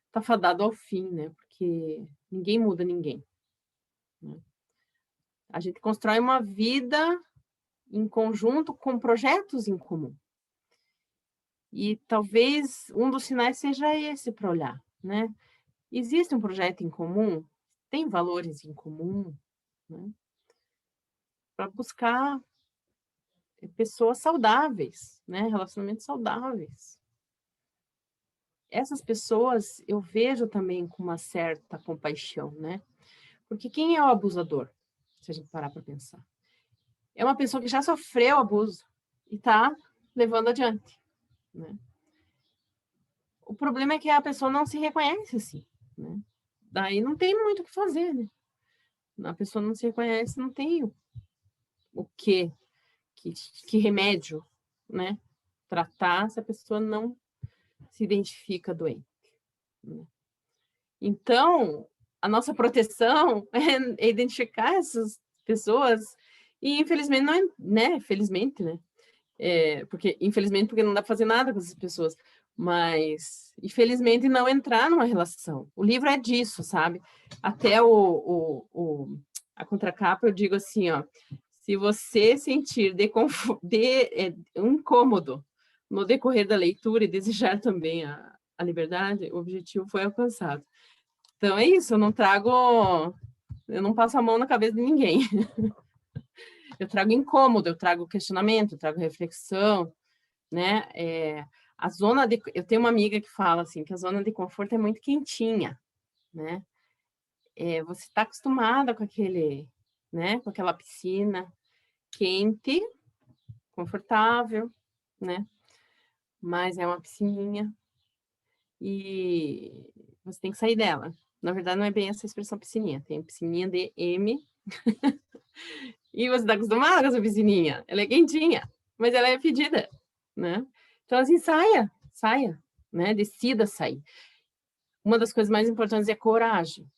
estar fadado ao fim, né? Porque ninguém muda ninguém, né? A gente constrói uma vida em conjunto com projetos em comum. E talvez um dos sinais seja esse para olhar, né? Existe um projeto em comum, tem valores em comum, né? Para buscar pessoas saudáveis, né? Relacionamentos saudáveis. Essas pessoas eu vejo também com uma certa compaixão, né? Porque quem é o abusador? Se a gente parar para pensar. É uma pessoa que já sofreu abuso e está levando adiante, né? O problema é que a pessoa não se reconhece assim, né? Daí não tem muito o que fazer, né? A pessoa não se reconhece, não tem o que remédio, né? Tratar se a pessoa não se identifica doente, né? Então, a nossa proteção é identificar essas pessoas e, infelizmente, não é, né? Felizmente, né? Porque não dá para fazer nada com essas pessoas, mas, infelizmente, não entrar numa relação. O livro é disso, sabe? Até a contracapa eu digo assim, ó, se você sentir um incômodo no decorrer da leitura e desejar também a liberdade, o objetivo foi alcançado. Então é isso, eu não passo a mão na cabeça de ninguém. Eu trago incômodo, eu trago questionamento, eu trago reflexão, né? Eu tenho uma amiga que fala assim, que a zona de conforto é muito quentinha, né? Você está acostumada com né? Com aquela piscina quente, confortável, né? Mas é uma piscininha e você tem que sair dela. Na verdade, não é bem essa expressão piscininha, tem piscininha de M. E você está acostumada com essa piscininha. Ela é quentinha, mas ela é fedida, né? Então, assim, saia, né? Decida sair. Uma das coisas mais importantes é coragem.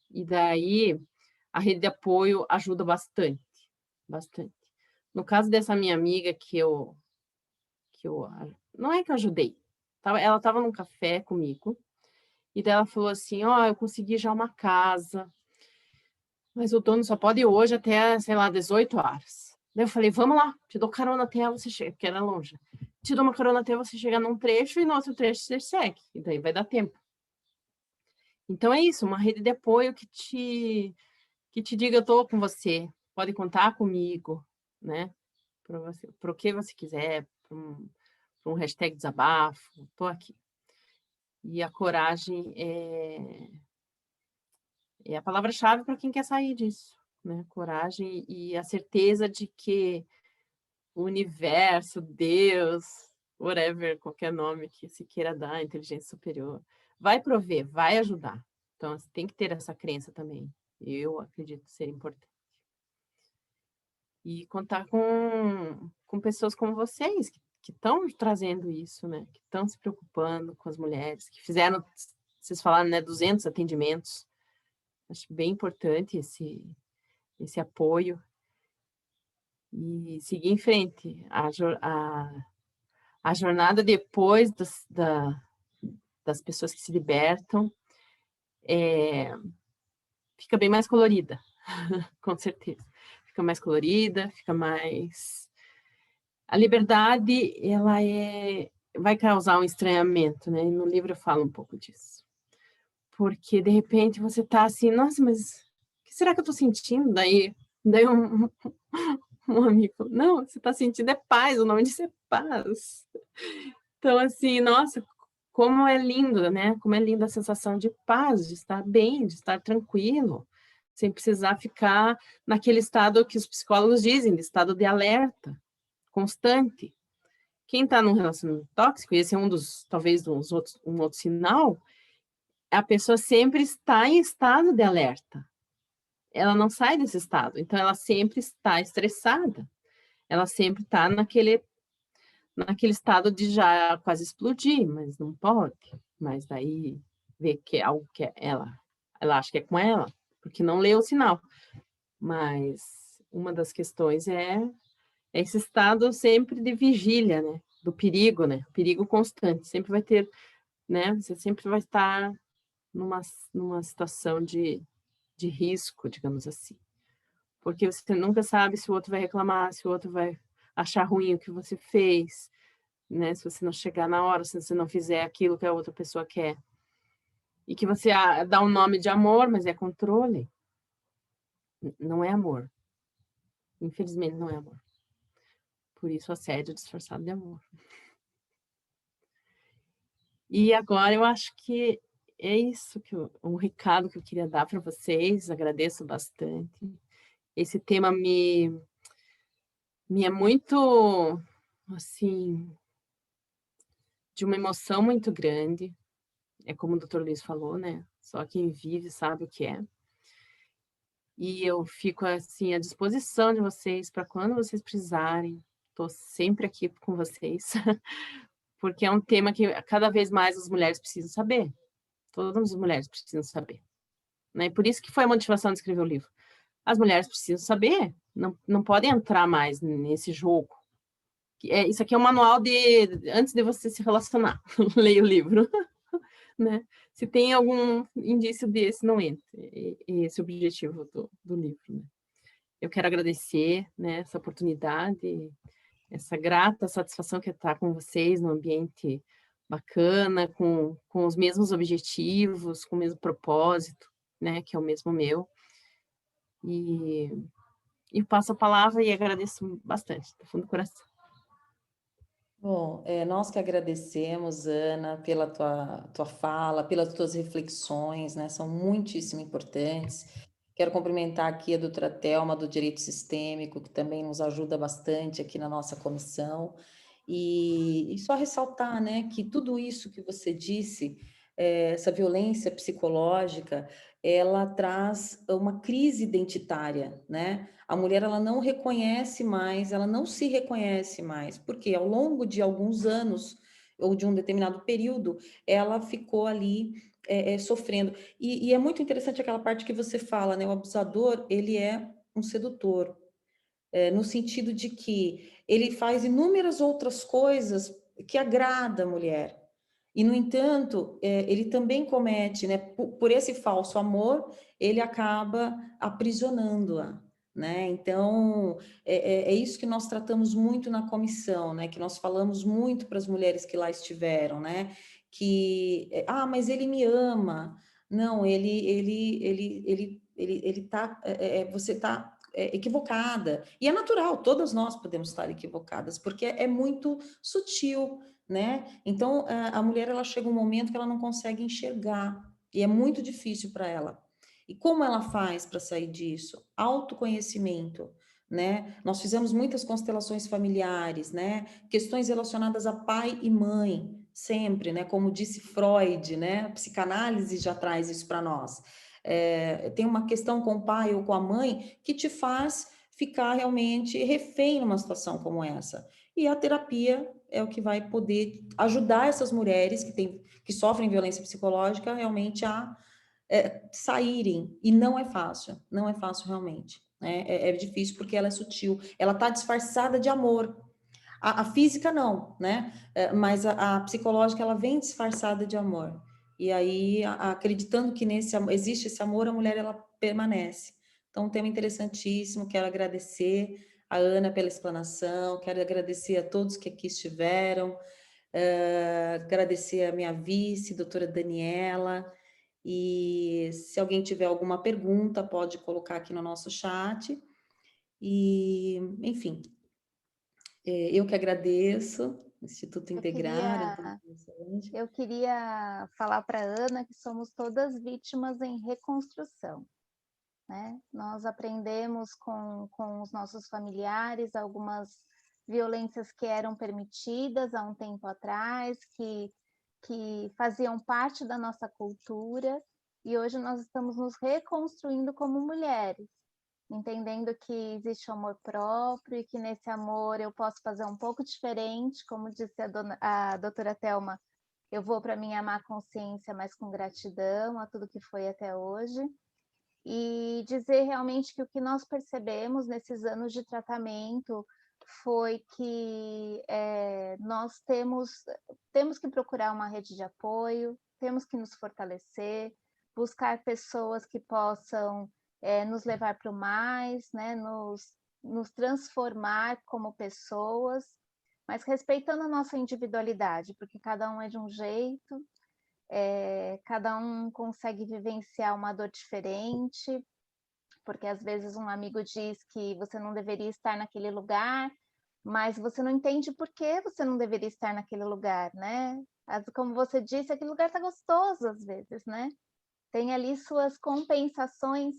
E daí, a rede de apoio ajuda bastante, bastante. No caso dessa minha amiga não é que eu ajudei, ela estava num café comigo, e daí ela falou assim, eu consegui já uma casa, mas o dono só pode ir hoje até, sei lá, 18 horas. Daí eu falei, vamos lá, te dou carona até você chegar, porque era longe. Te dou uma carona até você chegar num trecho e no outro trecho você segue, e daí vai dar tempo. Então é isso, uma rede de apoio que te diga, eu estou com você, pode contar comigo, né? Para o que você quiser, para um hashtag desabafo, estou aqui. E a coragem é a palavra-chave para quem quer sair disso, né? Coragem e a certeza de que o universo, Deus, whatever, qualquer nome que se queira dar, inteligência superior, vai prover, vai ajudar. Então, você tem que ter essa crença também. Eu acredito ser importante. E contar com pessoas como vocês, que estão trazendo isso, né? Que estão se preocupando com as mulheres, que fizeram, vocês falaram, né, 200 atendimentos. Acho bem importante esse apoio. E seguir em frente. A jornada depois das pessoas que se libertam fica bem mais colorida, com certeza. Fica mais colorida, fica mais... A liberdade, ela vai causar um estranhamento, né? E no livro eu falo um pouco disso. Porque, de repente, você está assim, nossa, mas o que será que eu estou sentindo? Daí um amigo falou, não, você está sentindo é paz, o nome disso é paz. Então, assim, nossa, como é lindo, né? Como é linda a sensação de paz, de estar bem, de estar tranquilo, sem precisar ficar naquele estado que os psicólogos dizem, de estado de alerta constante. Quem está num relacionamento tóxico, e esse é talvez um outro sinal, a pessoa sempre está em estado de alerta. ela não sai desse estado. Então, ela sempre está estressada. Ela sempre está naquele estado de já quase explodir, mas não pode. Mas daí vê que é algo que ela acha que é com ela, porque não leu o sinal. Mas uma das questões é esse estado sempre de vigília, né? Do perigo, né? Perigo constante. Sempre vai ter, né? Você sempre vai estar numa situação de risco, digamos assim. Porque você nunca sabe se o outro vai reclamar, se o outro vai achar ruim o que você fez, né? Se você não chegar na hora, se você não fizer aquilo que a outra pessoa quer. E que você dá um nome de amor, mas é controle. Não é amor. Infelizmente, não é amor. Por isso, assédio disfarçado de amor. E agora eu acho que é isso um recado que eu queria dar para vocês. Agradeço bastante. Esse tema me é muito, assim, de uma emoção muito grande. É como o Dr. Luiz falou, né? Só quem vive sabe o que é. E eu fico, assim, à disposição de vocês para quando vocês precisarem. Estou sempre aqui com vocês, porque é um tema que cada vez mais as mulheres precisam saber. Todas as mulheres precisam saber. Né? Por isso que foi a motivação de escrever o livro. As mulheres precisam saber, não podem entrar mais nesse jogo. Isso aqui é um manual antes de você se relacionar. Leia o livro. Né? Se tem algum indício desse, não entra. Esse é o objetivo do livro. Né? Eu quero agradecer, né, essa oportunidade, essa grata satisfação que é estar com vocês num ambiente bacana, com os mesmos objetivos, com o mesmo propósito, né, que é o mesmo meu. E passo a palavra e agradeço bastante, do fundo do coração. Bom, nós que agradecemos, Ana, pela tua fala, pelas tuas reflexões, né? São muitíssimo importantes. Quero cumprimentar aqui a doutora Thelma, do Direito Sistêmico, que também nos ajuda bastante aqui na nossa comissão. E só ressaltar, né, que tudo isso que você disse, essa violência psicológica, ela traz uma crise identitária, né? A mulher, ela não reconhece mais, ela não se reconhece mais, porque ao longo de alguns anos, ou de um determinado período, ela ficou ali sofrendo. E é muito interessante aquela parte que você fala, né? O abusador, ele é um sedutor, no sentido de que ele faz inúmeras outras coisas que agrada a mulher. E, no entanto, ele também comete, né, por esse falso amor, ele acaba aprisionando-a, né? Então, é isso que nós tratamos muito na comissão, né? Que nós falamos muito para as mulheres que lá estiveram, né? Que, mas ele me ama. Não, você está equivocada. E é natural, todas nós podemos estar equivocadas, porque é muito sutil, né? Então, a mulher, ela chega um momento que ela não consegue enxergar, e é muito difícil para ela. E como ela faz para sair disso? Autoconhecimento, né? Nós fizemos muitas constelações familiares, né? Questões relacionadas a pai e mãe, sempre, né? Como disse Freud, né? A psicanálise já traz isso para nós. Tem uma questão com o pai ou com a mãe que te faz ficar realmente refém numa situação como essa. E a terapia é o que vai poder ajudar essas mulheres que sofrem violência psicológica realmente a saírem. E não é fácil realmente. Né? É difícil porque ela é sutil, ela está disfarçada de amor. A física não, né? Mas a psicológica, ela vem disfarçada de amor. E aí, acreditando que existe esse amor, a mulher, ela permanece. Então, um tema interessantíssimo, quero agradecer a Ana pela explanação, quero agradecer a todos que aqui estiveram, agradecer a minha vice, doutora Daniela, e se alguém tiver alguma pergunta, pode colocar aqui no nosso chat, e, enfim, eu que agradeço, Instituto Integrar. Eu queria falar para a Ana que somos todas vítimas em reconstrução. Né? Nós aprendemos com os nossos familiares algumas violências que eram permitidas há um tempo atrás, que faziam parte da nossa cultura, e hoje nós estamos nos reconstruindo como mulheres, entendendo que existe o amor próprio e que nesse amor eu posso fazer um pouco diferente, como disse a doutora Thelma, eu vou para minha má consciência, mas com gratidão a tudo que foi até hoje, e dizer realmente que o que nós percebemos nesses anos de tratamento foi que nós temos que procurar uma rede de apoio, temos que nos fortalecer, buscar pessoas que possam nos levar para o mais, né? nos transformar como pessoas, mas respeitando a nossa individualidade, porque cada um é de um jeito, cada um consegue vivenciar uma dor diferente, porque às vezes um amigo diz que você não deveria estar naquele lugar, mas você não entende por que você não deveria estar naquele lugar, né? Como você disse, aquele lugar está gostoso às vezes, né? Tem ali suas compensações,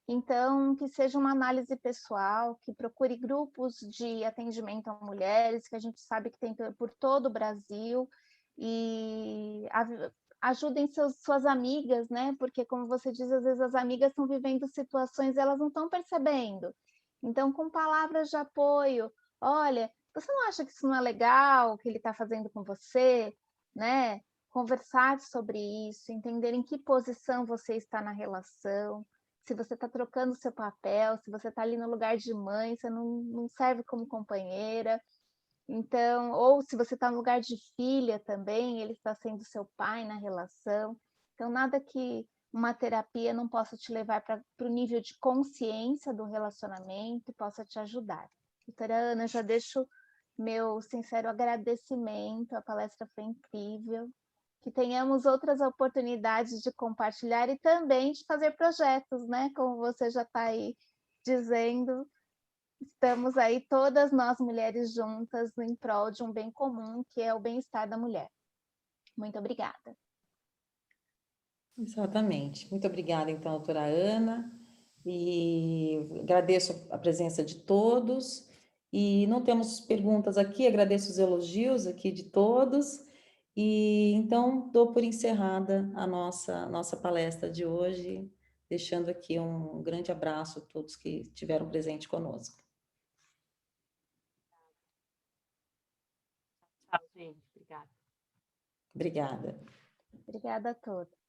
então que seja uma análise pessoal, que procure grupos de atendimento a mulheres, que a gente sabe que tem por todo o Brasil, e ajudem suas amigas, né? Porque, como você diz, às vezes as amigas estão vivendo situações e elas não estão percebendo. Então, com palavras de apoio, olha, você não acha que isso não é legal, o que ele está fazendo com você, né? Conversar sobre isso, entender em que posição você está na relação, se você está trocando seu papel, se você está ali no lugar de mãe, você não serve como companheira. Então, ou se você está no lugar de filha também, ele está sendo seu pai na relação. Então, nada que uma terapia não possa te levar para o nível de consciência do relacionamento e possa te ajudar. Doutora Ana, já deixo meu sincero agradecimento, a palestra foi incrível, que tenhamos outras oportunidades de compartilhar e também de fazer projetos, né? Como você já está aí dizendo, estamos aí todas nós mulheres juntas em prol de um bem comum, que é o bem-estar da mulher. Muito obrigada. Exatamente. Muito obrigada, então, doutora Ana, e agradeço a presença de todos, e não temos perguntas aqui, agradeço os elogios aqui de todos, e então dou por encerrada a nossa palestra de hoje, deixando aqui um grande abraço a todos que estiveram presentes conosco. Tchau, gente. Obrigada. Obrigada. Obrigada a todos.